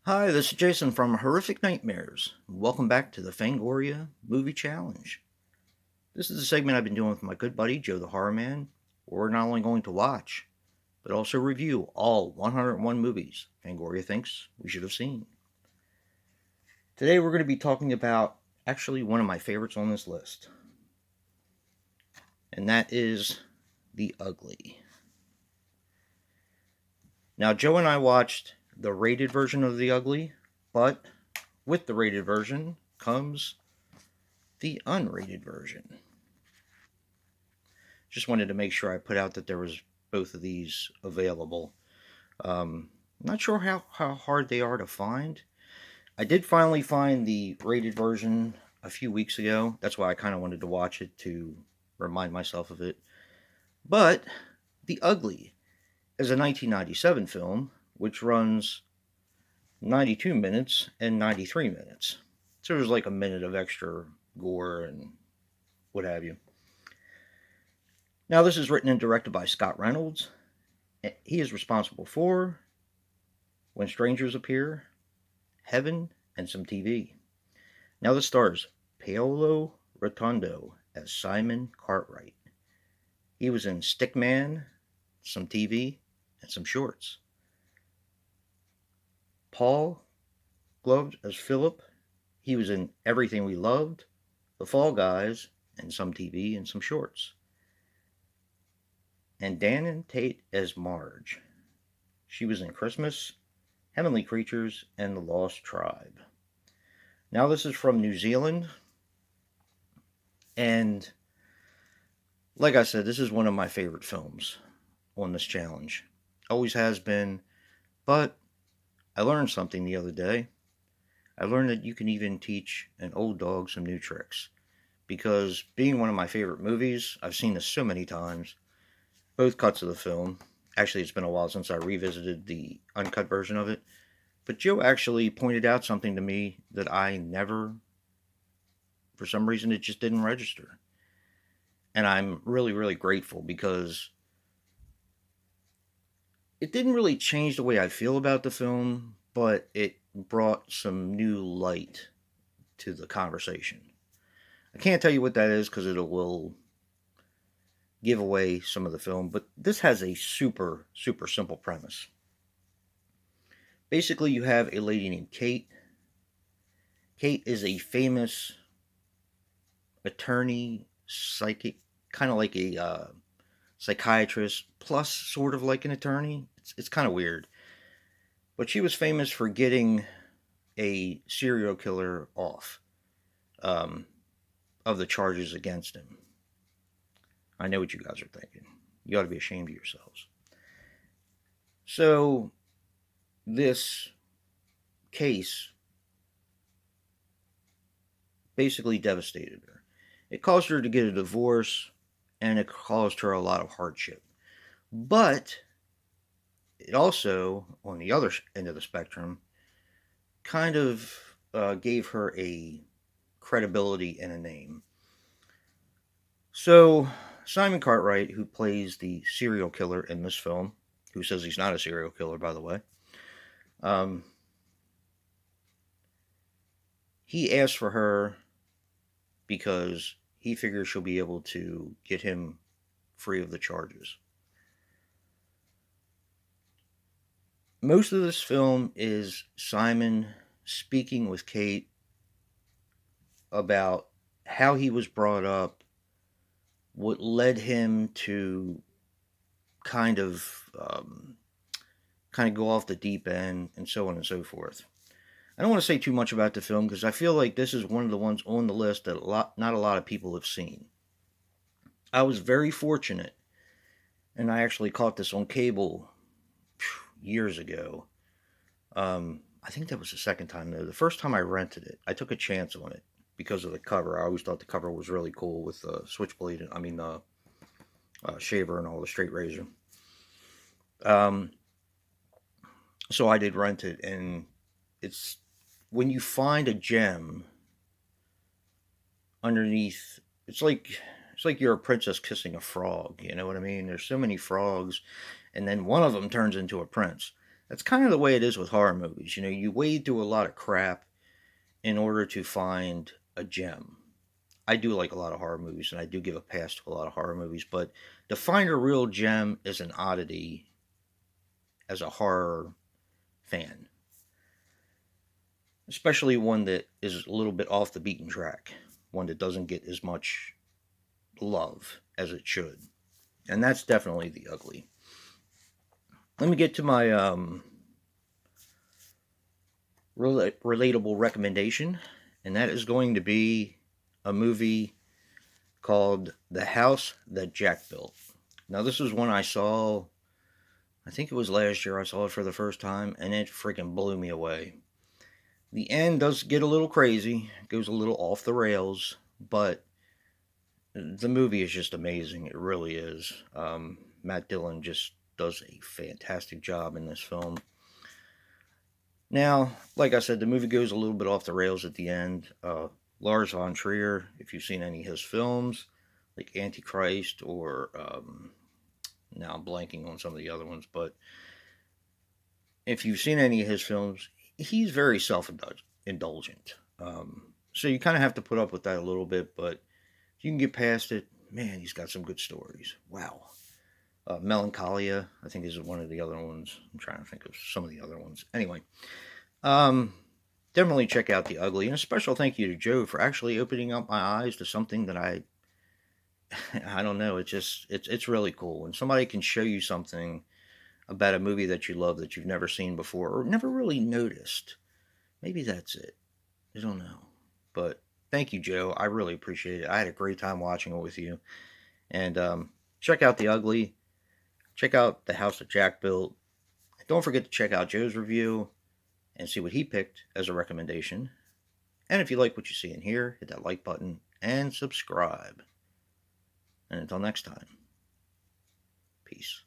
Hi, this is Jason from Horrific Nightmares. Welcome back to the Fangoria Movie Challenge. This is a segment I've been doing with my good buddy Joe the Horror Man, where we're not only going to watch, but also review all 101 movies Fangoria thinks we should have seen. Today we're going to be talking about actually one of my favorites on this list, and that is The Ugly. Now, Joe and I watched the rated version of The Ugly, but with the rated version comes the unrated version. Just wanted to make sure I put out that there was both of these available. Not sure how hard they are to find. I did finally find the rated version a few weeks ago. That's why I kind of wanted to watch it to remind myself of it. But The Ugly is a 1997 film which runs 92 minutes and 93 minutes. So there's like a minute of extra gore and what have you. Now, this is written and directed by Scott Reynolds. He is responsible for When Strangers Appear, Heaven, and some TV. Now, this stars Paolo Rotondo as Simon Cartwright. He was in Stickman, some TV, and some shorts. Paul Gloves as Philip. He was in Everything We Loved, The Fall Guys, and some TV and some shorts. And Dannon Tate as Marge. She was in Christmas, Heavenly Creatures, and The Lost Tribe. Now, this is from New Zealand, and like I said, this is one of my favorite films on this challenge. Always has been, but I learned something the other day. I learned that you can even teach an old dog some new tricks, because being one of my favorite movies, I've seen this so many times, both cuts of the film. Actually, it's been a while since I revisited the uncut version of it. But Joe actually pointed out something to me that I never, for some reason, it just didn't register. And I'm really, really grateful because it didn't really change the way I feel about the film, but it brought some new light to the conversation. I can't tell you what that is because it will give away some of the film, but this has a super, super simple premise. Basically, you have a lady named Kate. Kate is a famous attorney, psychic, kind of like a psychiatrist, plus sort of like an attorney. It's kind of weird. But she was famous for getting a serial killer off of the charges against him. I know what you guys are thinking. You ought to be ashamed of yourselves. So, this case basically devastated her. It caused her to get a divorce, and it caused her a lot of hardship. But it also, on the other end of the spectrum, kind of gave her a credibility and a name. So, Simon Cartwright, who plays the serial killer in this film, who says he's not a serial killer, by the way, he asked for her because he figures she'll be able to get him free of the charges. Most of this film is Simon speaking with Kate about how he was brought up, what led him to kind of go off the deep end, and so on and so forth. I don't want to say too much about the film because I feel like this is one of the ones on the list that not a lot of people have seen. I was very fortunate, and I actually caught this on cable years ago. I think that was the second time though. The first time I rented it, I took a chance on it because of the cover. I always thought the cover was really cool with the switchblade. Shaver and all the straight razor. So I did rent it, and it's when you find a gem underneath. It's like you're a princess kissing a frog. You know what I mean? There's so many frogs, and then one of them turns into a prince. That's kind of the way it is with horror movies. You know, you wade through a lot of crap in order to find a gem. I do like a lot of horror movies, and I do give a pass to a lot of horror movies, but to find a real gem is an oddity as a horror fan, especially one that is a little bit off the beaten track, one that doesn't get as much love as it should. And that's definitely The Ugly. Let me get to my relatable recommendation, and that is going to be a movie called The House That Jack Built. Now, this is one I saw, I think it was last year I saw it for the first time, and it freaking blew me away. The end does get a little crazy, it goes a little off the rails, but the movie is just amazing. It really is. Matt Dillon just does a fantastic job in this film. Now, like I said, the movie goes a little bit off the rails at the end. Lars von Trier, if you've seen any of his films, like Antichrist or now I'm blanking on some of the other ones, but if you've seen any of his films, he's very self-indulgent. So you kind of have to put up with that a little bit, but if you can get past it, man, he's got some good stories. Wow. Melancholia, I think, is one of the other ones. I'm trying to think of some of the other ones. Anyway, definitely check out The Ugly, and a special thank you to Joe for actually opening up my eyes to something that I don't know. It's really cool when somebody can show you something about a movie that you love that you've never seen before or never really noticed. Maybe that's it. I don't know, but thank you, Joe. I really appreciate it. I had a great time watching it with you, and check out The Ugly. Check out The House That Jack Built. Don't forget to check out Joe's review and see what he picked as a recommendation. And if you like what you see in here, hit that like button and subscribe. And until next time, peace.